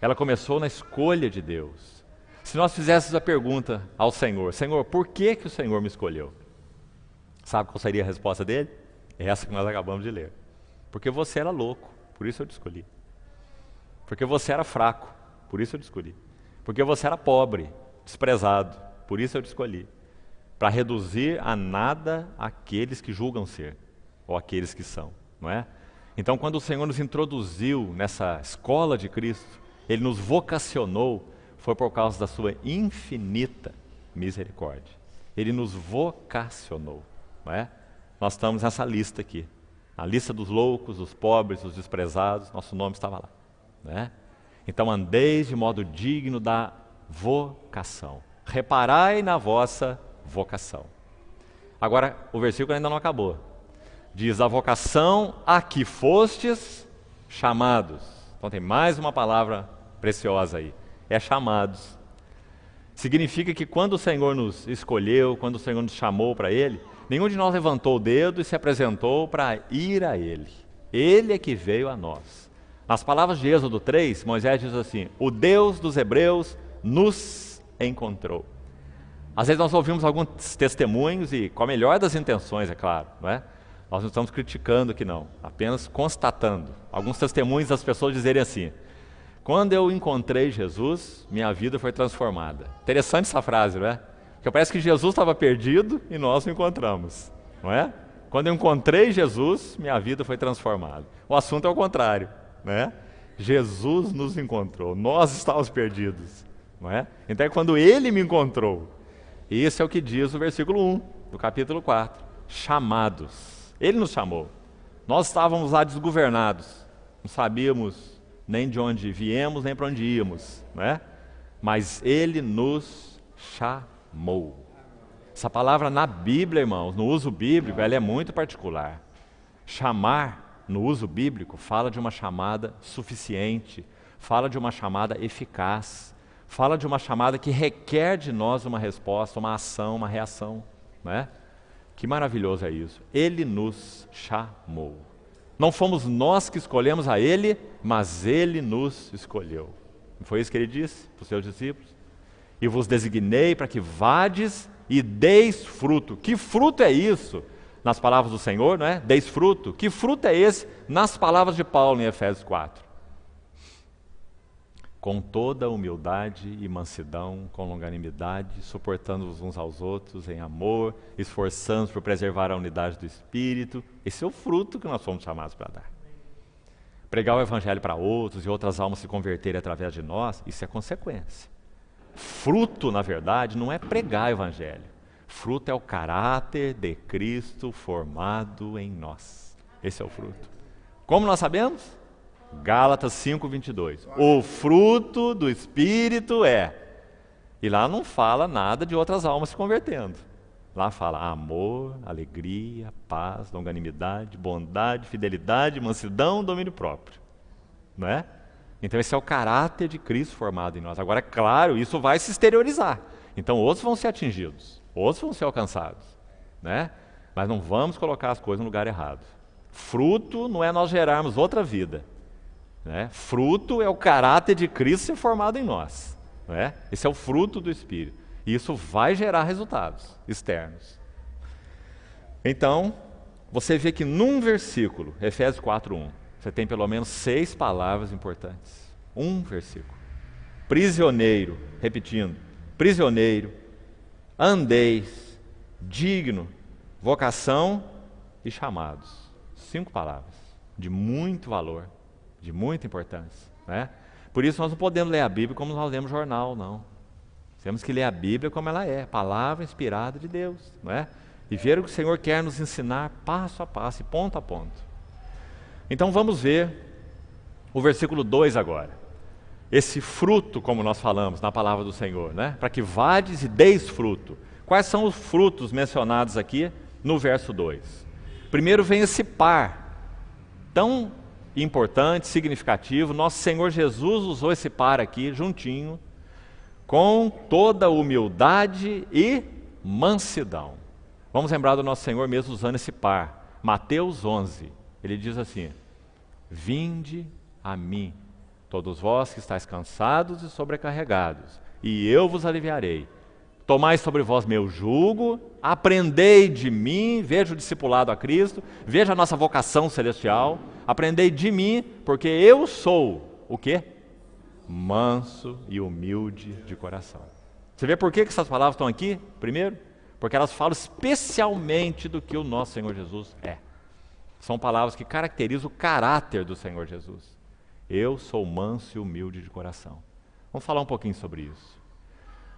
Ela começou na escolha de Deus. Se nós fizéssemos a pergunta ao Senhor, Senhor, por que o Senhor me escolheu? Sabe qual seria a resposta dele? É essa que nós acabamos de ler. Porque você era louco, por isso eu te escolhi. Porque você era fraco, por isso eu te escolhi. Porque você era pobre, desprezado, por isso eu te escolhi. Para reduzir a nada aqueles que julgam ser, ou aqueles que são, não é? Então, quando o Senhor nos introduziu nessa escola de Cristo, Ele nos vocacionou, foi por causa da sua infinita misericórdia. Ele nos vocacionou, não é? Nós estamos nessa lista aqui, a lista dos loucos, dos pobres, dos desprezados, nosso nome estava lá, né? Então andeis de modo digno da vocação. reparai na vossa vocação. Agora, o versículo ainda não acabou. Diz, a vocação a que fostes chamados. Então tem mais uma palavra preciosa aí. É chamados. Significa que quando o Senhor nos escolheu, quando o Senhor nos chamou para Ele, nenhum de nós levantou o dedo e se apresentou para ir a Ele. Ele é que veio a nós. Nas palavras de Êxodo 3, Moisés diz assim, o Deus dos Hebreus nos encontrou. Às vezes nós ouvimos alguns testemunhos e com a melhor das intenções, é claro, não é? Nós não estamos criticando aqui não, apenas constatando. Alguns testemunhos das pessoas dizerem assim, quando eu encontrei Jesus, minha vida foi transformada. Interessante essa frase, não é? Porque parece que Jesus estava perdido e nós o encontramos, não é? Quando eu encontrei Jesus, minha vida foi transformada. O assunto é o contrário, né? Jesus nos encontrou, nós estávamos perdidos, não é? Então é quando Ele me encontrou. E isso é o que diz o versículo 1 do capítulo 4. Chamados. Ele nos chamou. Nós estávamos lá desgovernados. Não sabíamos nem de onde viemos, nem para onde íamos, não é? Mas Ele nos chamou. Essa palavra na Bíblia, irmãos, no uso bíblico, ela é muito particular. Chamar, no uso bíblico, fala de uma chamada suficiente, fala de uma chamada eficaz, fala de uma chamada que requer de nós uma resposta, uma ação, uma reação, não é? Que maravilhoso é isso. Ele nos chamou. Não fomos nós que escolhemos a Ele, mas Ele nos escolheu. Não foi isso que Ele disse para os seus discípulos? E vos designei para que vades e deis fruto. Que fruto é isso? Nas palavras do Senhor, não é? Deis fruto. Que fruto é esse? Nas palavras de Paulo em Efésios 4. Com toda humildade e mansidão, com longanimidade, suportando-vos uns aos outros em amor, esforçando-nos por preservar a unidade do Espírito. Esse é o fruto que nós fomos chamados para dar. Pregar o Evangelho para outros e outras almas se converterem através de nós, isso é consequência. Fruto, na verdade, não é pregar o Evangelho. Fruto é o caráter de Cristo formado em nós. Esse é o fruto. Como nós sabemos? Gálatas 5:22. O fruto do Espírito é. E lá não fala nada de outras almas se convertendo. Lá fala amor, alegria, paz, longanimidade, bondade, fidelidade, mansidão, domínio próprio. Não é? Então esse é o caráter de Cristo formado em nós. Agora, é claro, isso vai se exteriorizar. Então outros vão ser atingidos, outros vão ser alcançados, né? Mas não vamos colocar as coisas no lugar errado. Fruto não é nós gerarmos outra vida, né? Fruto é o caráter de Cristo ser formado em nós, né? Esse é o fruto do Espírito. E isso vai gerar resultados externos. Então, você vê que num versículo, Efésios 4:1, você tem pelo menos 6 palavras importantes. Um versículo. Prisioneiro, repetindo, prisioneiro, andeis, digno, vocação e chamados. 5 palavras de muito valor, de muita importância, né? Por isso nós não podemos ler a Bíblia como nós lemos jornal, não. Temos que ler a Bíblia como ela é, palavra inspirada de Deus, não é? E ver o que o Senhor quer nos ensinar passo a passo e ponto a ponto. Então vamos ver o versículo 2 agora. Esse fruto, como nós falamos na palavra do Senhor, né? Para que vades e deis fruto. Quais são os frutos mencionados aqui no verso 2? Primeiro vem esse par, tão importante, significativo. Nosso Senhor Jesus usou esse par aqui, juntinho, com toda humildade e mansidão. Vamos lembrar do nosso Senhor mesmo usando esse par. Mateus 11, ele diz assim: vinde a mim, todos vós que estáis cansados e sobrecarregados, e eu vos aliviarei. Tomai sobre vós meu jugo, aprendei de mim, veja o discipulado a Cristo, veja a nossa vocação celestial, aprendei de mim, porque eu sou o quê? Manso e humilde de coração. Você vê por que essas palavras estão aqui? Primeiro, porque elas falam especialmente do que o nosso Senhor Jesus é. São palavras que caracterizam o caráter do Senhor Jesus. Eu sou manso e humilde de coração. Vamos falar um pouquinho sobre isso.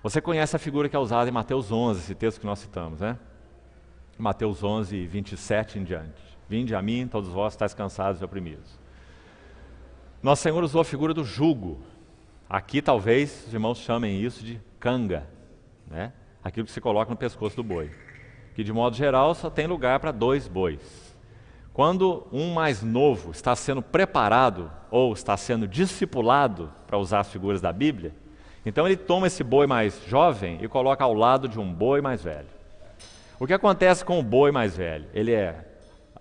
Você conhece a figura que é usada em Mateus 11, esse texto que nós citamos, né? Mateus 11, 27 em diante. Vinde a mim, todos vós estáis cansados e oprimidos. Nosso Senhor usou a figura do jugo. Aqui talvez os irmãos chamem isso de canga, né? Aquilo que se coloca no pescoço do boi, que de modo geral só tem lugar para 2 bois. Quando um mais novo está sendo preparado ou está sendo discipulado, para usar as figuras da Bíblia, então ele toma esse boi mais jovem e coloca ao lado de um boi mais velho. O que acontece com o boi mais velho? Ele é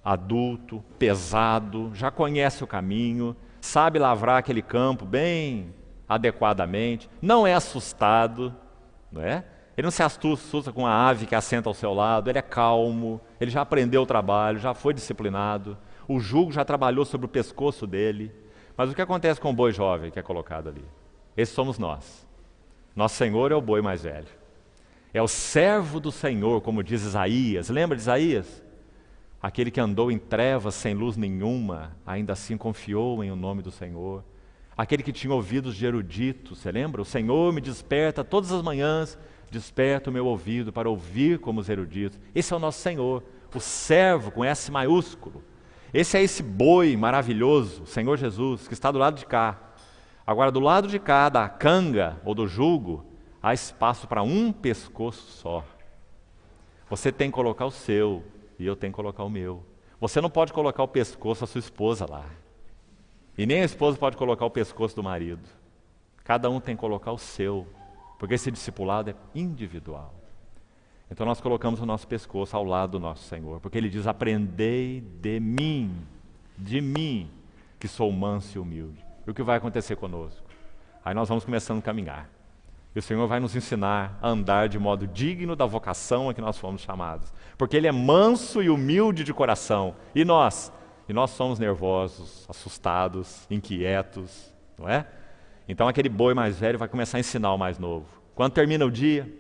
adulto, pesado, já conhece o caminho, sabe lavrar aquele campo bem adequadamente, não é assustado, não é? Ele não se assusta com a ave que assenta ao seu lado, ele é calmo, ele já aprendeu o trabalho, já foi disciplinado, o jugo já trabalhou sobre o pescoço dele. Mas o que acontece com o boi jovem que é colocado ali? Esse somos nós. Nosso Senhor é o boi mais velho. É o servo do Senhor, como diz Isaías. Lembra de Isaías? Aquele que andou em trevas sem luz nenhuma, ainda assim confiou em o nome do Senhor. Aquele que tinha ouvidos de erudito, você lembra? O Senhor me desperta todas as manhãs, desperta o meu ouvido para ouvir como os eruditos. Esse é o nosso Senhor, o servo com S maiúsculo. Esse é esse boi maravilhoso, Senhor Jesus, que está do lado de cá. Agora, do lado de cá, da canga ou do jugo, há espaço para um pescoço só. Você tem que colocar o seu e eu tenho que colocar o meu. Você não pode colocar o pescoço da sua esposa lá. E nem a esposa pode colocar o pescoço do marido. Cada um tem que colocar o seu, porque esse discipulado é individual. Então nós colocamos o nosso pescoço ao lado do nosso Senhor, porque Ele diz: aprendei de mim, que sou manso e humilde. E o que vai acontecer conosco? Aí nós vamos começando a caminhar. E o Senhor vai nos ensinar a andar de modo digno da vocação a que nós fomos chamados. Porque Ele é manso e humilde de coração. E nós? E nós somos nervosos, assustados, inquietos, não é? Então aquele boi mais velho vai começar a ensinar o mais novo. Quando termina o dia,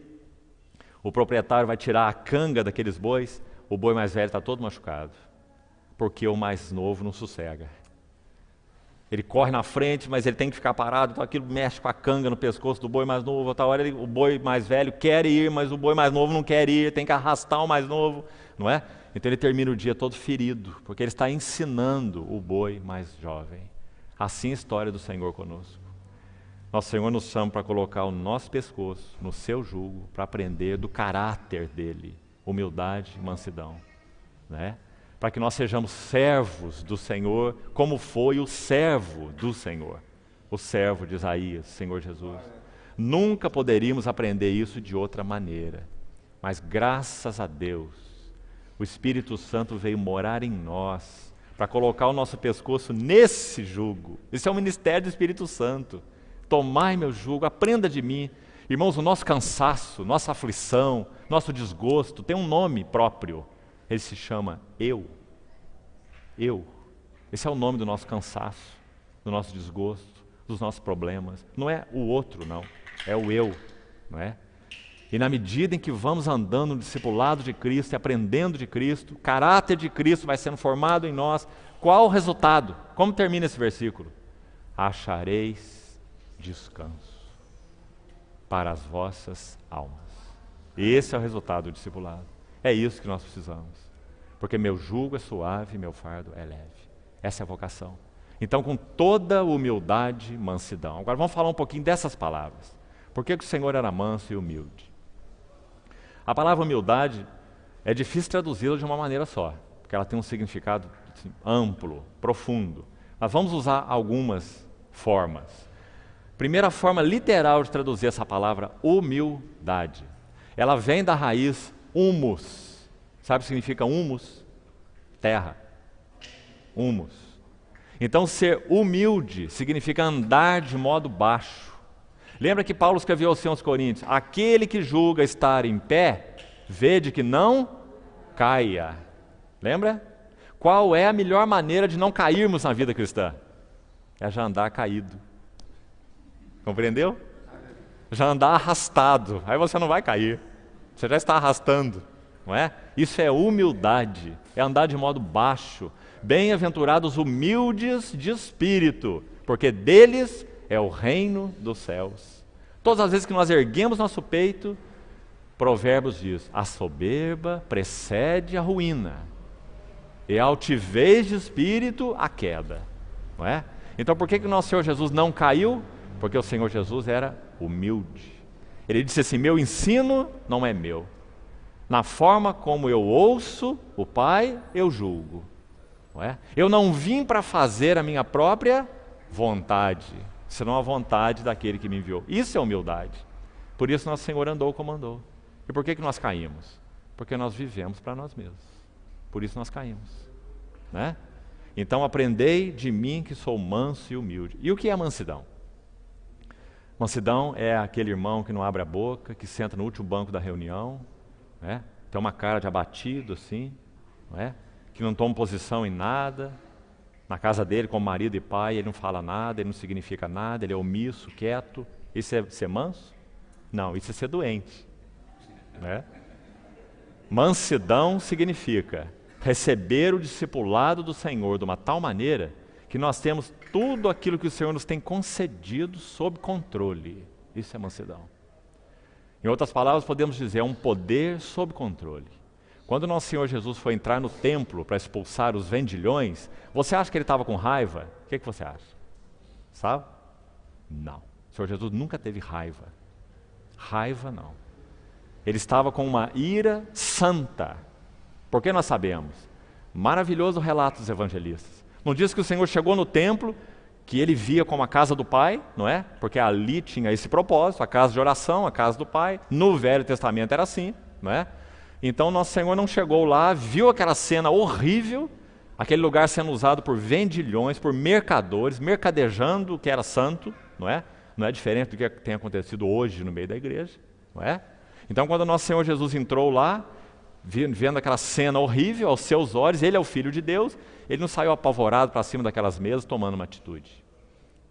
o proprietário vai tirar a canga daqueles bois, o boi mais velho está todo machucado. Porque o mais novo não sossega. Ele corre na frente, mas ele tem que ficar parado, então aquilo mexe com a canga no pescoço do boi mais novo. Outra hora o boi mais velho quer ir, mas o boi mais novo não quer ir, tem que arrastar o mais novo, não é? Então ele termina o dia todo ferido, porque ele está ensinando o boi mais jovem. Assim a história do Senhor conosco. Nosso Senhor nos chama para colocar o nosso pescoço no seu jugo, para aprender do caráter dele, humildade e mansidão, né? Para que nós sejamos servos do Senhor, como foi o servo do Senhor, o servo de Isaías, Senhor Jesus. Nunca poderíamos aprender isso de outra maneira, mas graças a Deus, o Espírito Santo veio morar em nós, para colocar o nosso pescoço nesse jugo. Isso é o ministério do Espírito Santo. Tomai meu jugo, aprenda de mim. Irmãos, o nosso cansaço, nossa aflição, nosso desgosto, tem um nome próprio. Ele se chama eu. Eu. Esse é o nome do nosso cansaço, do nosso desgosto, dos nossos problemas. Não é o outro, não. É o eu, não é? E na medida em que vamos andando no discipulado de Cristo e aprendendo de Cristo, o caráter de Cristo vai sendo formado em nós. Qual o resultado? Como termina esse versículo? Achareis descanso para as vossas almas. Esse é o resultado do discipulado. É isso que nós precisamos. Porque meu jugo é suave e meu fardo é leve. Essa é a vocação. Então, com toda humildade, mansidão. Agora vamos falar um pouquinho dessas palavras. Por que o Senhor era manso e humilde? A palavra humildade é difícil traduzi-la de uma maneira só, porque ela tem um significado assim, amplo, profundo. Mas vamos usar algumas formas. Primeira forma literal de traduzir essa palavra, humildade. Ela vem da raiz humus. Sabe o que significa humus? Terra. Humus. Então, ser humilde significa andar de modo baixo. Lembra que Paulo escreveu aos Coríntios: aquele que julga estar em pé, vede que não caia. Lembra? Qual é a melhor maneira de não cairmos na vida cristã? É já andar caído. Compreendeu? Já andar arrastado. Aí você não vai cair. Você já está arrastando. Não é? Isso é humildade, é andar de modo baixo. Bem-aventurados humildes de espírito, porque deles é o reino dos céus. Todas as vezes que nós erguemos nosso peito, Provérbios diz: a soberba precede a ruína, e a altivez de espírito a queda. Não é? Então por que o nosso Senhor Jesus não caiu? Porque o Senhor Jesus era humilde. Ele disse assim: meu ensino não é meu. Na forma como eu ouço o Pai, eu julgo. Não é? Eu não vim para fazer a minha própria vontade, senão a vontade daquele que me enviou. Isso é humildade. Por isso nosso Senhor andou como andou. E por que nós caímos? Porque nós vivemos para nós mesmos. Por isso nós caímos. Né? Então aprendei de mim que sou manso e humilde. E o que é mansidão? Mansidão é aquele irmão que não abre a boca, que senta no último banco da reunião, né? Tem uma cara de abatido assim, não é? Que não toma posição em nada. Na casa dele, como marido e pai, ele não fala nada, ele não significa nada, ele é omisso, quieto. Isso é ser manso? Não, isso é ser doente. Né? Mansidão significa receber o discipulado do Senhor de uma tal maneira que nós temos tudo aquilo que o Senhor nos tem concedido sob controle. Isso é mansidão. Em outras palavras, podemos dizer, é um poder sob controle. Quando nosso Senhor Jesus foi entrar no templo para expulsar os vendilhões, você acha que ele estava com raiva? O que você acha? Sabe? Não. O Senhor Jesus nunca teve raiva. Raiva não. Ele estava com uma ira santa. Por que nós sabemos? Maravilhoso o relato dos evangelistas. Não diz que o Senhor chegou no templo, que ele via como a casa do Pai, não é? Porque ali tinha esse propósito, a casa de oração, a casa do Pai. No Velho Testamento era assim, não é? Então nosso Senhor não chegou lá, viu aquela cena horrível, aquele lugar sendo usado por vendilhões, por mercadores, mercadejando o que era santo, não é? Não é diferente do que tem acontecido hoje no meio da igreja, não é? Então quando nosso Senhor Jesus entrou lá, vendo aquela cena horrível aos seus olhos, ele é o Filho de Deus, ele não saiu apavorado para cima daquelas mesas tomando uma atitude.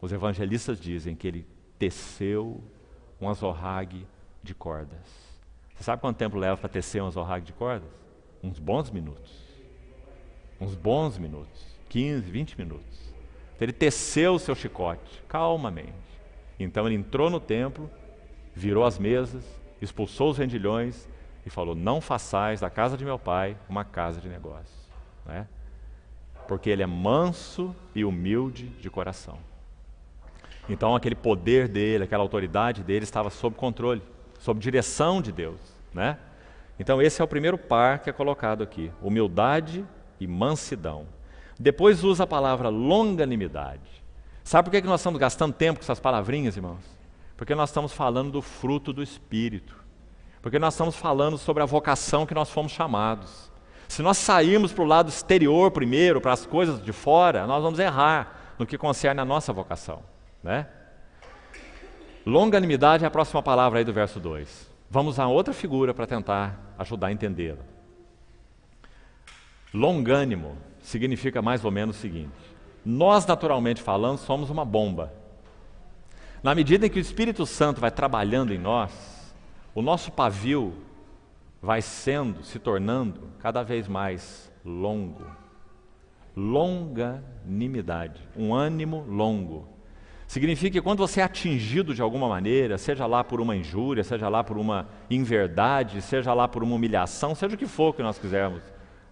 Os evangelistas dizem que ele teceu um azorrague de cordas. Você sabe quanto tempo leva para tecer um azorrague de cordas? Uns bons minutos. Uns bons minutos. 15, 20 minutos. Então ele teceu o seu chicote, calmamente. Então ele entrou no templo, virou as mesas, expulsou os vendilhões e falou: não façais da casa de meu pai uma casa de negócios. Né? Porque ele é manso e humilde de coração. Então aquele poder dele, aquela autoridade dele estava sob controle, sob direção de Deus. Né? Então esse é o primeiro par que é colocado aqui, humildade e mansidão. Depois usa a palavra longanimidade. Sabe por que nós estamos gastando tempo com essas palavrinhas, irmãos? Porque nós estamos falando do fruto do Espírito. Porque nós estamos falando sobre a vocação que nós fomos chamados. Se nós sairmos para o lado exterior primeiro, para as coisas de fora, nós vamos errar no que concerne a nossa vocação. Né? Longanimidade é a próxima palavra aí do verso 2. Vamos usar outra figura para tentar ajudar a entendê-la. Longânimo significa mais ou menos o seguinte: nós, naturalmente falando, somos uma bomba. Na medida em que o Espírito Santo vai trabalhando em nós, o nosso pavio vai se tornando cada vez mais longo. Longanimidade, um ânimo longo. Significa que quando você é atingido de alguma maneira, seja lá por uma injúria, seja lá por uma inverdade, seja lá por uma humilhação, seja o que for que nós quisermos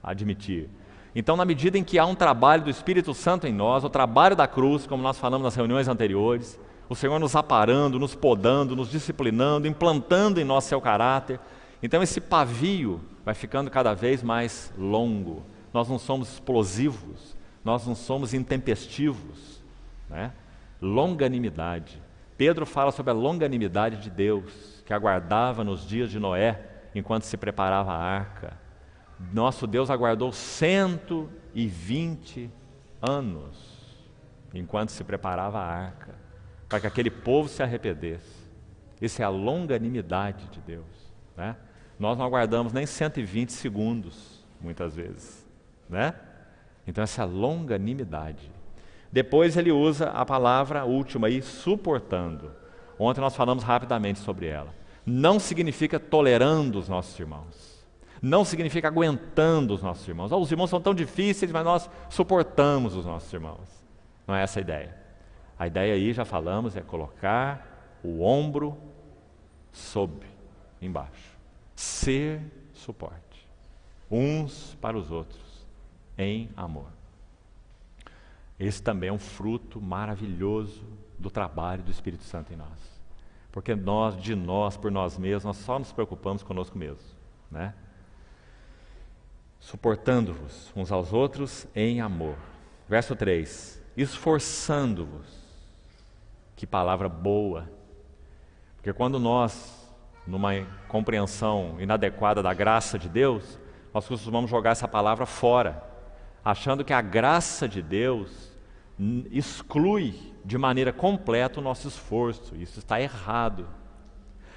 admitir. Então, na medida em que há um trabalho do Espírito Santo em nós, o trabalho da cruz, como nós falamos nas reuniões anteriores, o Senhor nos aparando, nos podando, nos disciplinando, implantando em nós seu caráter. Então esse pavio vai ficando cada vez mais longo. Nós não somos explosivos, nós não somos intempestivos. Né? Longanimidade. Pedro fala sobre a longanimidade de Deus, que aguardava nos dias de Noé, enquanto se preparava a arca. Nosso Deus aguardou 120 anos, enquanto se preparava a arca, para que aquele povo se arrependesse. Isso é a longanimidade de Deus. Né? Nós não aguardamos nem 120 segundos, muitas vezes. Né? Então essa é a longanimidade. Depois ele usa a palavra última aí, suportando. Ontem nós falamos rapidamente sobre ela. Não significa tolerando os nossos irmãos. Não significa aguentando os nossos irmãos. Os irmãos são tão difíceis, mas nós suportamos os nossos irmãos. Não é essa a ideia. A ideia aí, já falamos, é colocar o ombro embaixo. Ser suporte. Uns para os outros, em amor. Esse também é um fruto maravilhoso do trabalho do Espírito Santo em nós. Porque por nós mesmos, nós só nos preocupamos conosco mesmos, né? Suportando-vos uns aos outros em amor. Verso 3, esforçando-vos. Que palavra boa. Porque quando nós, numa compreensão inadequada da graça de Deus, nós costumamos jogar essa palavra fora, achando que a graça de Deus exclui de maneira completa o nosso esforço. Isso está errado.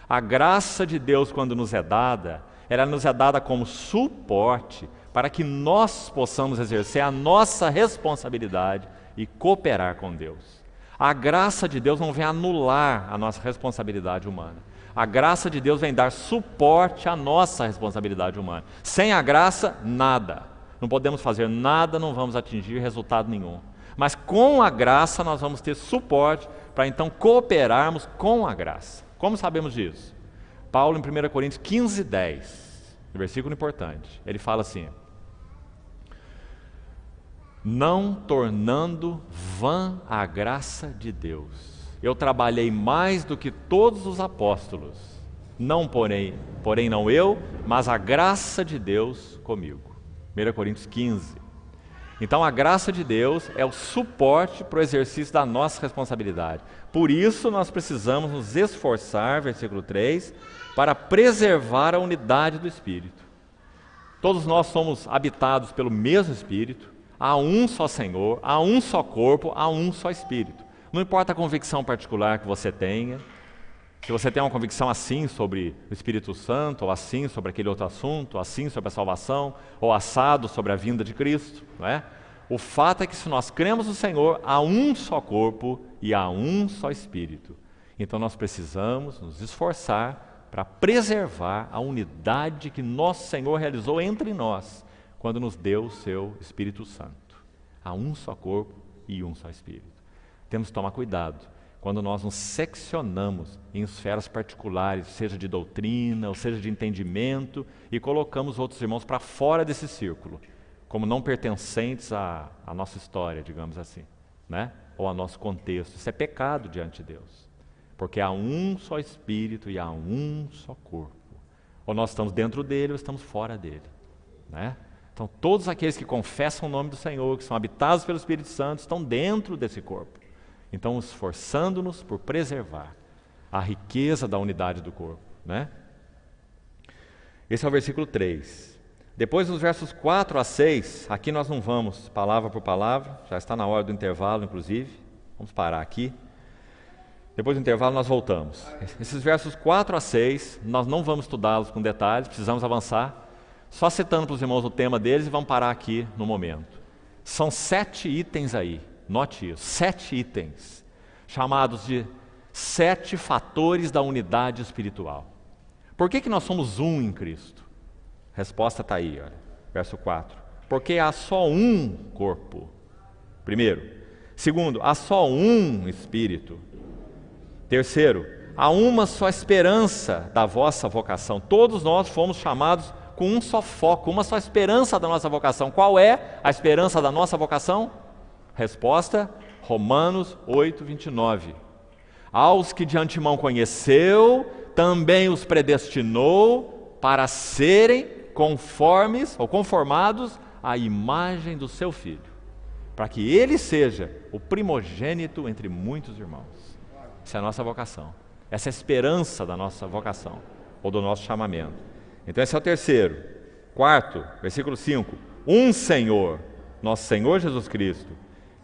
A graça de Deus, quando nos é dada, ela nos é dada como suporte para que nós possamos exercer a nossa responsabilidade e cooperar com Deus. A graça de Deus não vem anular a nossa responsabilidade humana. A graça de Deus vem dar suporte à nossa responsabilidade humana. Sem a graça, nada. Não podemos fazer nada, não vamos atingir resultado nenhum. Mas com a graça nós vamos ter suporte para então cooperarmos com a graça. Como sabemos disso? Paulo em 1 Coríntios 15, 10, um versículo importante, ele fala assim: não tornando vã a graça de Deus. Eu trabalhei mais do que todos os apóstolos, não porém não eu, mas a graça de Deus comigo. 1 Coríntios 15. Então a graça de Deus é o suporte para o exercício da nossa responsabilidade. Por isso nós precisamos nos esforçar, versículo 3, para preservar a unidade do Espírito. Todos nós somos habitados pelo mesmo Espírito, há um só Senhor, há um só corpo, há um só Espírito. Não importa a convicção particular que você tenha, se você tem uma convicção assim sobre o Espírito Santo, ou assim sobre aquele outro assunto, ou assim sobre a salvação, ou assado sobre a vinda de Cristo, não é? O fato é que se nós cremos no Senhor, há um só corpo e há um só Espírito. Então nós precisamos nos esforçar para preservar a unidade que nosso Senhor realizou entre nós, quando nos deu o seu Espírito Santo. Há um só corpo e um só Espírito. Temos que tomar cuidado quando nós nos seccionamos em esferas particulares, seja de doutrina, ou seja de entendimento, e colocamos outros irmãos para fora desse círculo, como não pertencentes à nossa história, digamos assim, né? Ou ao nosso contexto. Isso é pecado diante de Deus, porque há um só Espírito e há um só corpo. Ou nós estamos dentro dele ou estamos fora dele, né? Então todos aqueles que confessam o nome do Senhor, que são habitados pelo Espírito Santo, estão dentro desse corpo. Então, esforçando-nos por preservar a riqueza da unidade do corpo, né? Esse é o versículo 3. Depois, nos versos 4 a 6, aqui nós não vamos palavra por palavra, já está na hora do intervalo, inclusive. Vamos parar aqui. Depois do intervalo, nós voltamos. Esses versos 4 a 6, nós não vamos estudá-los com detalhes, precisamos avançar. Só citando para os irmãos o tema deles e vamos parar aqui no momento. São 7 itens aí. Note isso, 7 itens, chamados de 7 fatores da unidade espiritual. Por que nós somos um em Cristo? A resposta está aí, olha, verso 4. Porque há só um corpo, primeiro. Segundo, há só um Espírito. Terceiro, há uma só esperança da vossa vocação. Todos nós fomos chamados com um só foco, uma só esperança da nossa vocação. Qual é a esperança da nossa vocação? Resposta, Romanos 8, 29. Aos que de antemão conheceu, também os predestinou para serem conformes ou conformados à imagem do seu Filho, para que ele seja o primogênito entre muitos irmãos. Essa é a nossa vocação, essa é a esperança da nossa vocação, ou do nosso chamamento. Então esse é o terceiro. Quarto, versículo 5, um Senhor, nosso Senhor Jesus Cristo.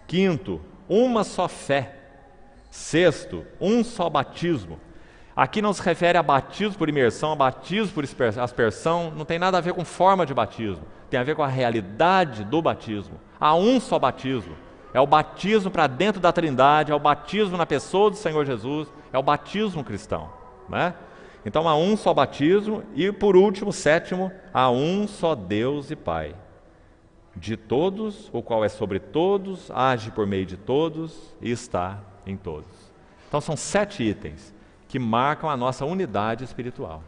Quinto, uma só fé. Sexto, um só batismo. Aqui não se refere a batismo por imersão, a batismo por aspersão, não tem nada a ver com forma de batismo, tem a ver com a realidade do batismo. Há um só batismo, é o batismo para dentro da Trindade, é o batismo na pessoa do Senhor Jesus, é o batismo cristão, né? Então há um só batismo e, por último, sétimo, há um só Deus e Pai. De todos, o qual é sobre todos, age por meio de todos e está em todos. Então são 7 itens que marcam a nossa unidade espiritual.